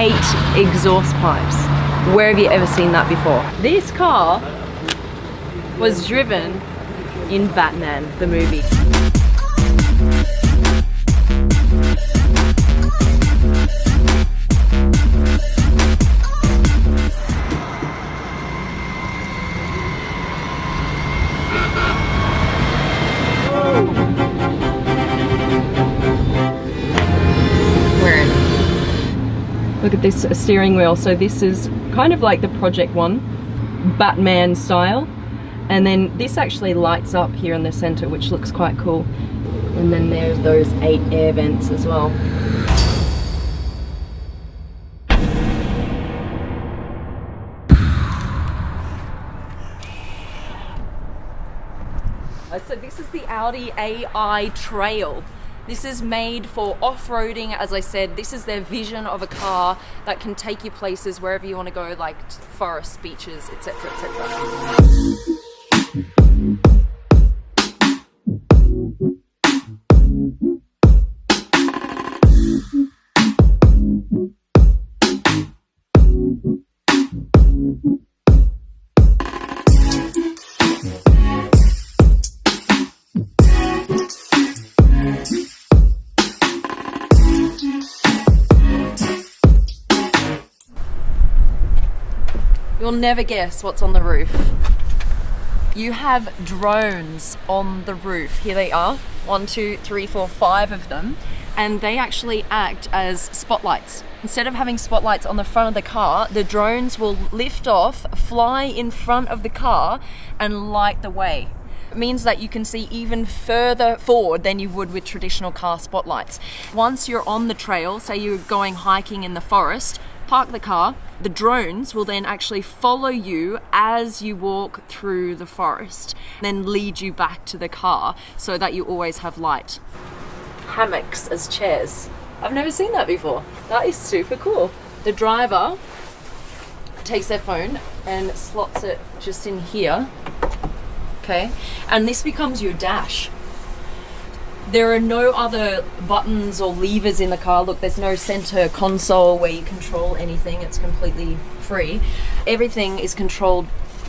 8 exhaust pipes. Where have you ever seen that before? This car was driven in Batman, the movie. Look at this steering wheel. So this is kind of like the Project One, Batman style. And then this actually lights up here in the center, which looks quite cool. And then there's those 8 air vents as well. So this is the Audi AI Trail. This is made for off-roading. As I said, this is their vision of a car that can take you places wherever you want to go, like forests, beaches, etc., etc. You'll never guess what's on the roof. You have drones on the roof. Here they are, 1, 2, 3, 4, 5 of them. And they actually act as spotlights. Instead of having spotlights on the front of the car, the drones will lift off, fly in front of the car and light the way. It means that you can see even further forward than you would with traditional car spotlights. Once you're on the trail, say you're going hiking in the forest, park the car, the drones will then actually follow you as you walk through the forest, then lead you back to the car so that you always have light. Hammocks as chairs. I've never seen that before. That is super cool. The driver takes their phone and slots it just in here. Okay, and this becomes your dash. There are no other buttons or levers in the car. Look, there's no center console where you control anything. It's completely free. Everything is controlled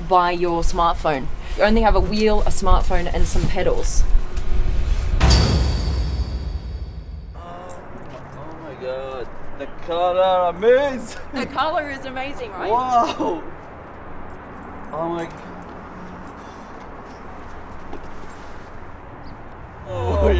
by your smartphone. You only have a wheel, a smartphone, and some pedals. Oh my god, the color amazing! The color is amazing, right? Wow! Oh my god. Oh, yeah.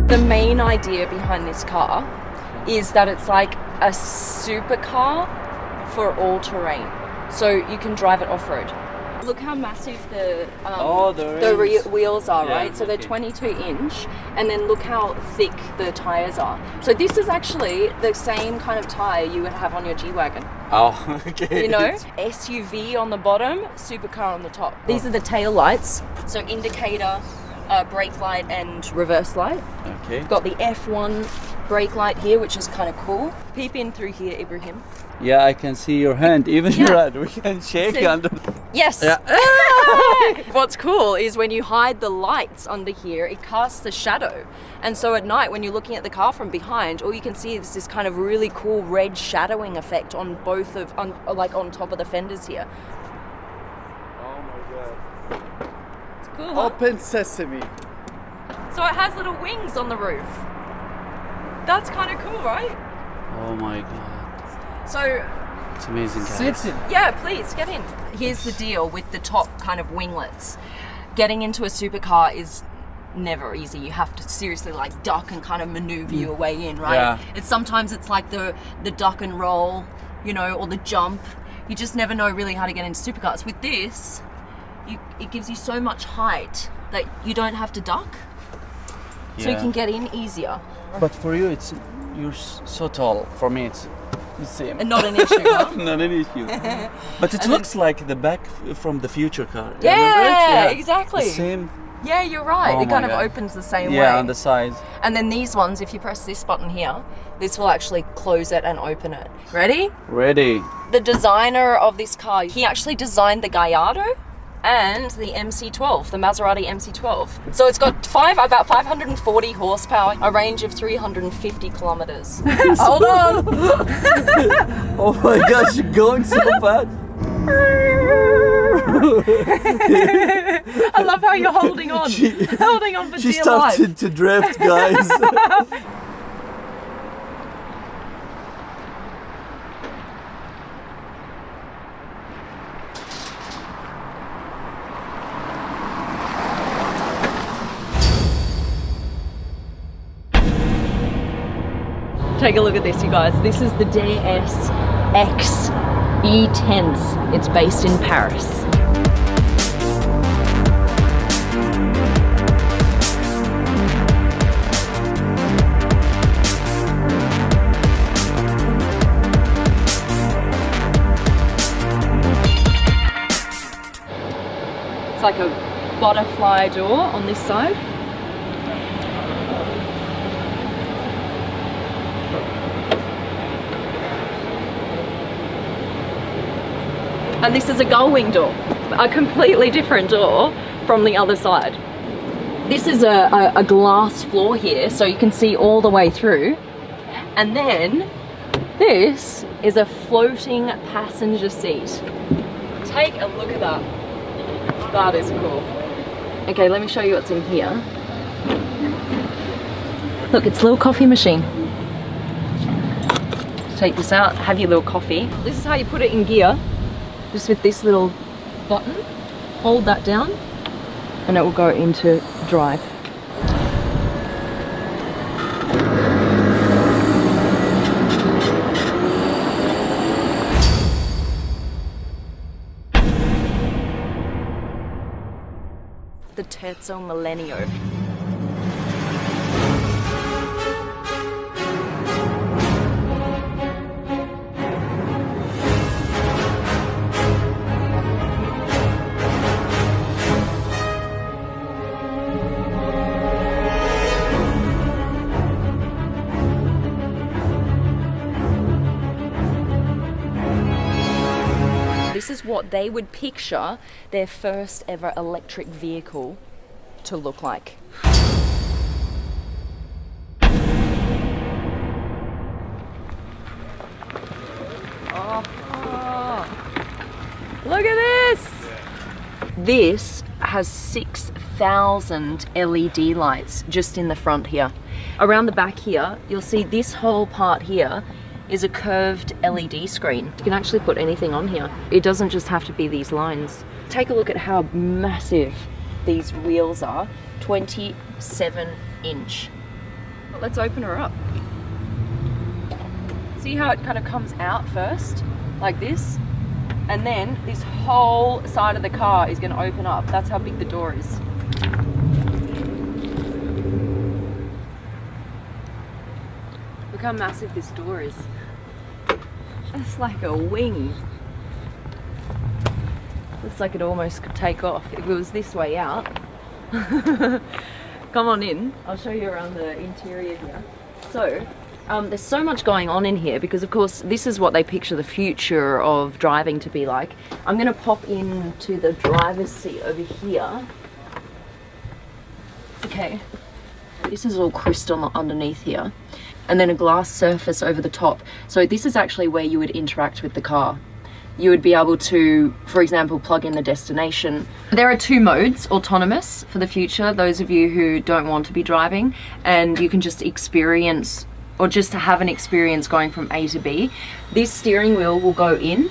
The main idea behind this car is that it's like a supercar for all terrain. So you can drive it off-road. Look how massive the wheels are, yeah, right? So they're 22-inch, and then look how thick the tires are. So this is actually the same kind of tire you would have on your G-Wagon. Oh, okay. You know, SUV on the bottom, supercar on the top. These are the tail lights, so indicator, brake light and reverse light. Okay. Got the F1 brake light here, which is kind of cool. Peep in through here, Ibrahim. Yeah, I can see your hand, even your hand. We can shake under. Yes! Yeah. What's cool is when you hide the lights under here, it casts a shadow. And so at night, when you're looking at the car from behind, all you can see is this kind of really cool red shadowing effect on both of, on top of the fenders here. Oh my god. It's cool, huh? Open sesame. So it has little wings on the roof. That's kind of cool, right? Oh my god. So it's amazing, guys. Yeah, please get in. Here's the deal with the top kind of winglets. Getting into a supercar is never easy. You have to seriously like duck and kind of maneuver your way in, right? Yeah. Sometimes it's like the duck and roll, you know, or the jump. You just never know really how to get into supercars. With this, it gives you so much height that you don't have to duck. So you can get in easier. But for you, you're so tall. For me, it's The same. And not an issue, huh? Not an issue. But it looks like the back from the future car. You Yeah, remember it? Yeah, exactly. The same. Yeah, you're right. Oh It kind my of God. opens the same way. Yeah, on the sides. And then these ones, if you press this button here, this will actually close it and open it. Ready? Ready. The designer of this car, he actually designed the Gallardo and the MC12, the Maserati MC12. So it's got about 540 horsepower, a range of 350 kilometers. Hold on. Oh my gosh, you're going so fast. I love how you're holding on. Holding on for She dear life. started to drift, guys. Take a look at this, you guys. This is the DS X E-Tense. It's based in Paris. It's like a butterfly door on this side. And this is a gull wing door, a completely different door from the other side. This is a glass floor here, so you can see all the way through. And then this is a floating passenger seat. Take a look at that. That is cool. Okay, let me show you what's in here. Look, it's a little coffee machine. Take this out, have your little coffee. This is how you put it in gear. Just with this little button, hold that down and it will go into drive. The Terzo Millennio. This is what they would picture their first ever electric vehicle to look like. Look at this! This has 6,000 LED lights just in the front here. Around the back here, you'll see this whole part here is a curved LED screen. You can actually put anything on here. It doesn't just have to be these lines. Take a look at how massive these wheels are. 27 inch. Let's open her up. See how it kind of comes out first, like this? And then this whole side of the car is gonna open up. That's how big the door is. Look how massive this door is. It's like a wing. Looks like it almost could take off if it was this way out. Come on in, I'll show you around the interior here. So, there's so much going on in here because of course this is what they picture the future of driving to be like. I'm gonna pop into the driver's seat over here. Okay, this is all crystal underneath here. And then a glass surface over the top. So this is actually where you would interact with the car. You would be able to, for example, plug in the destination. There are two modes, autonomous for the future, those of you who don't want to be driving, and you can just experience, or just to have an experience going from A to B. This steering wheel will go in.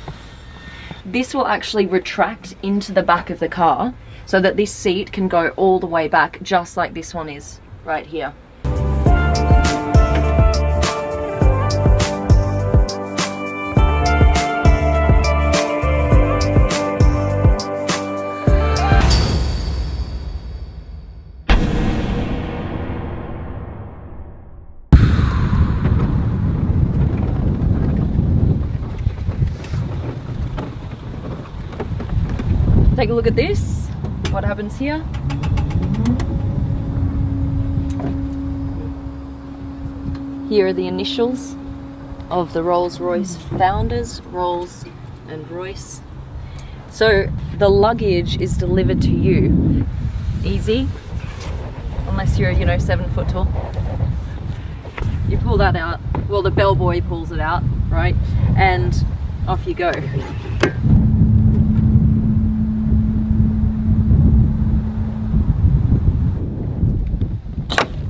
This will actually retract into the back of the car so that this seat can go all the way back, just like this one is right here. Take a look at this. What happens here? Here are the initials of the Rolls-Royce founders, Rolls and Royce. So the luggage is delivered to you. Easy, unless you're, you know, 7 foot tall. You pull that out, well, the bellboy pulls it out, right? And off you go.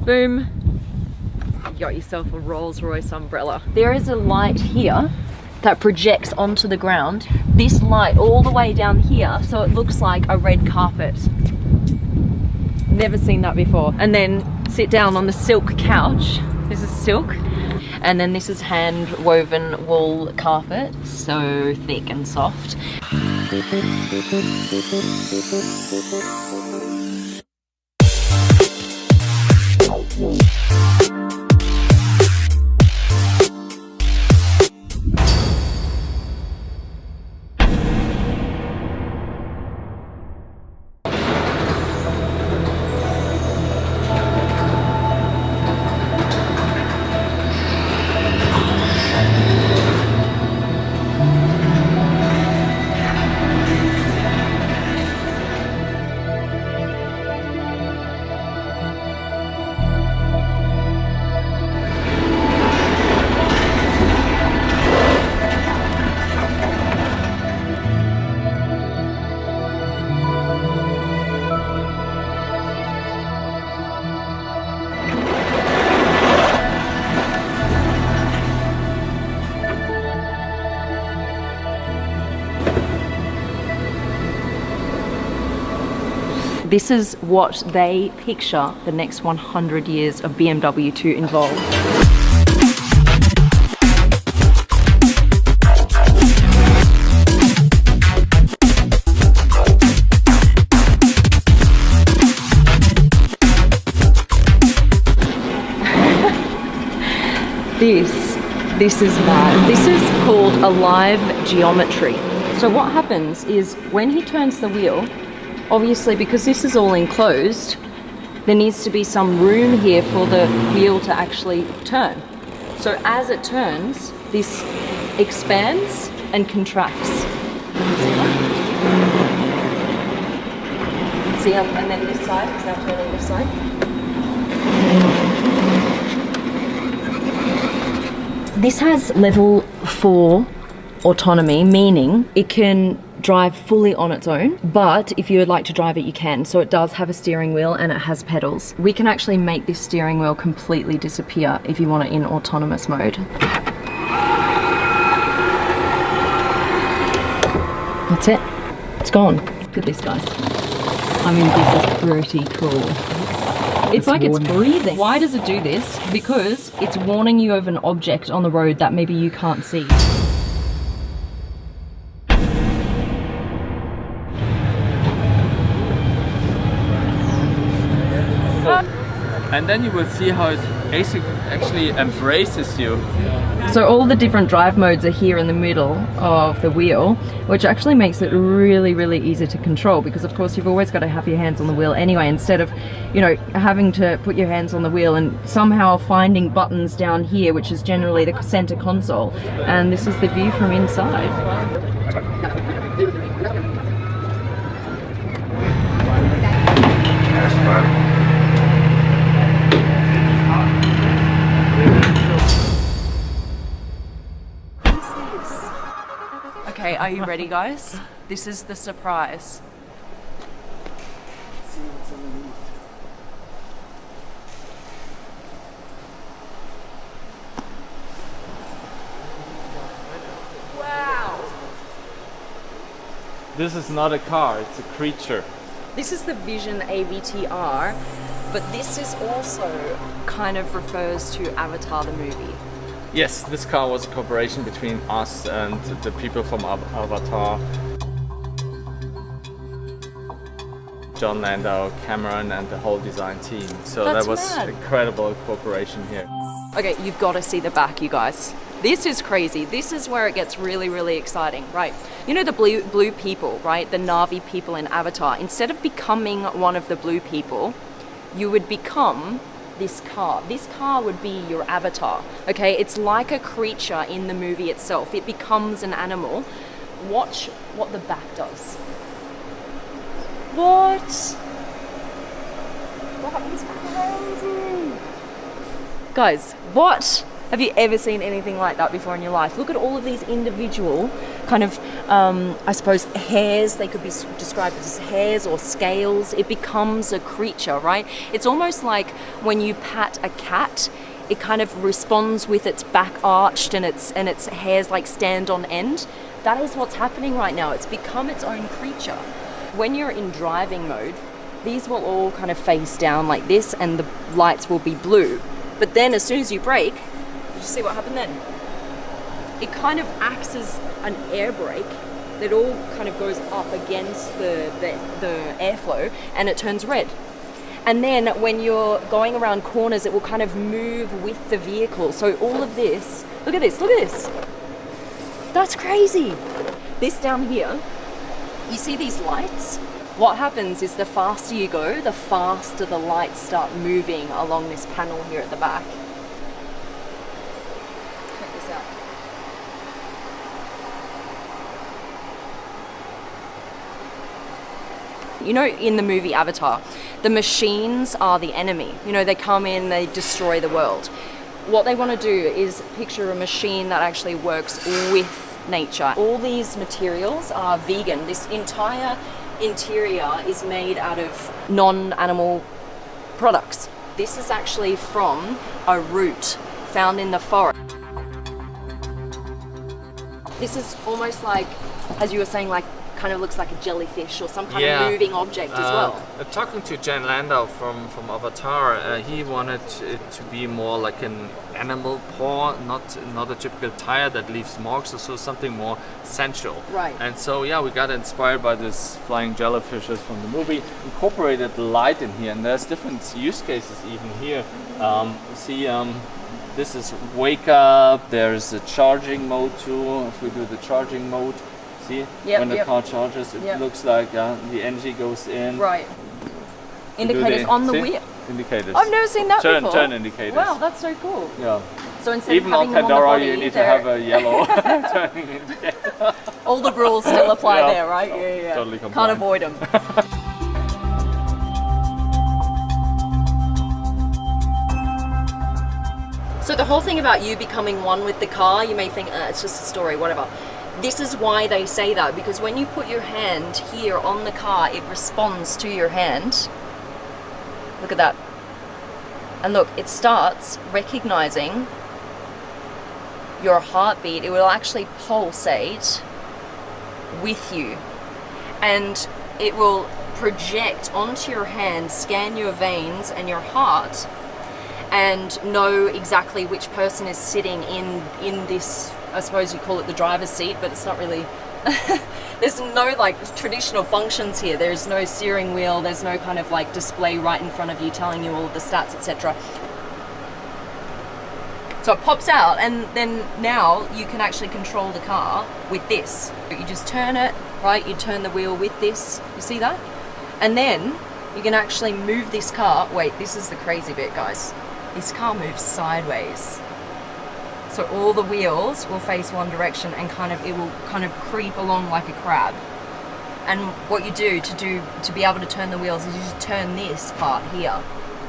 Boom. You got yourself a Rolls-Royce umbrella. There is a light here that projects onto the ground. This light all the way down here, so it looks like a red carpet. Never seen that before. And then sit down on the silk couch. This is silk. And then this is hand woven wool carpet, so thick and soft. This is what they picture the next 100 years of BMW to involve. This is mad. This is called a live geometry. So what happens is when he turns the wheel, obviously, because this is all enclosed, there needs to be some room here for the wheel to actually turn. So as it turns, this expands and contracts. See, and then this side is now turning this side. This has level 4 autonomy, meaning it can drive fully on its own, but if you would like to drive it, you can. So it does have a steering wheel and it has pedals. We can actually make this steering wheel completely disappear if you want it in autonomous mode. That's it. It's gone. Look at this, guys. I mean, this is pretty cool. It's like it's breathing. Why does it do this? Because it's warning you of an object on the road that maybe you can't see. And then you will see how it actually embraces you. So all the different drive modes are here in the middle of the wheel, which actually makes it really, really easy to control, because of course you've always got to have your hands on the wheel anyway, instead of, you know, having to put your hands on the wheel and somehow finding buttons down here, which is generally the center console. And this is the view from inside. Okay, are you ready, guys? This is the surprise. Let's see what's underneath. Wow! This is not a car, it's a creature. This is the Vision AVTR, but this is also kind of refers to Avatar the movie. Yes, this car was a cooperation between us and the people from Avatar. John Landau, Cameron and the whole design team. So That's that was mad. incredible cooperation here. Okay, you've got to see the back, you guys. This is crazy. This is where it gets really, really exciting, right? You know the blue people, right? The Na'vi people in Avatar. Instead of becoming one of the blue people, you would become this car. This car would be your avatar, okay? It's like a creature in the movie itself. It becomes an animal. Watch what the back does. What? That is crazy. Guys, what? Have you ever seen anything like that before in your life? Look at all of these individual kind of, I suppose, hairs. They could be described as hairs or scales. It becomes a creature, right? It's almost like when you pat a cat, it kind of responds with its back arched and its hairs like stand on end. That is what's happening right now. It's become its own creature. When you're in driving mode, these will all kind of face down like this and the lights will be blue. But then as soon as you brake, you see what happened then? It kind of acts as an air brake that all kind of goes up against the airflow and it turns red. And then when you're going around corners, it will kind of move with the vehicle. So all of this, look at this, look at this. That's crazy. This down here, you see these lights? What happens is the faster you go, the faster the lights start moving along this panel here at the back. Check this out. You know, in the movie Avatar, the machines are the enemy. You know, they come in, they destroy the world. What they want to do is picture a machine that actually works with nature. All these materials are vegan. This entire interior is made out of non-animal products. This is actually from a root found in the forest. This is almost like, as you were saying, like kind of looks like a jellyfish or some kind of moving object as well. Talking to Jan Landau from Avatar, he wanted it to be more like an animal paw, not a typical tire that leaves marks, so something more sensual. Right. And so yeah, we got inspired by this flying jellyfishes from the movie, incorporated light in here, and there's different use cases even here. This is wake up, there's a charging mode too. If we do the charging mode, see, when the car charges, it looks like the energy goes in. Right. Indicators on the wheel. Indicators. I've never seen that before. Turn indicators. Wow, that's so cool. Yeah. So instead even of having on them Pandora, on the body, you need to have a yellow turning indicator. All the rules still apply there, right? Yeah. Totally compliant. Can't avoid them. So the whole thing about you becoming one with the car, you may think, it's just a story, whatever. This is why they say that, because when you put your hand here on the car, it responds to your hand. Look at that. And look, it starts recognizing your heartbeat. It will actually pulsate with you. And it will project onto your hand, scan your veins and your heart, and know exactly which person is sitting in this, I suppose you call it the driver's seat, but it's not really, there's no like traditional functions here. There's no steering wheel, there's no kind of like display right in front of you telling you all of the stats, etc. So it pops out, and then now you can actually control the car with this. You just turn it, right? You turn the wheel with this, you see that? And then you can actually move this car. Wait, this is the crazy bit, guys. This car moves sideways. So all the wheels will face one direction and it will kind of creep along like a crab. And what you do to be able to turn the wheels is you just turn this part here.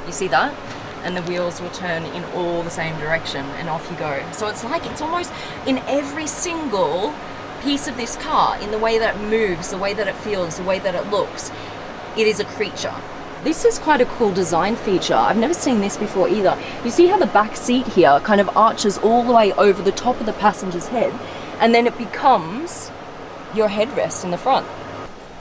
You see that? And the wheels will turn in all the same direction and off you go. So it's like, it's almost in every single piece of this car, in the way that it moves, the way that it feels, the way that it looks, it is a creature. This is quite a cool design feature. I've never seen this before either. You see how the back seat here kind of arches all the way over the top of the passenger's head, and then it becomes your headrest in the front.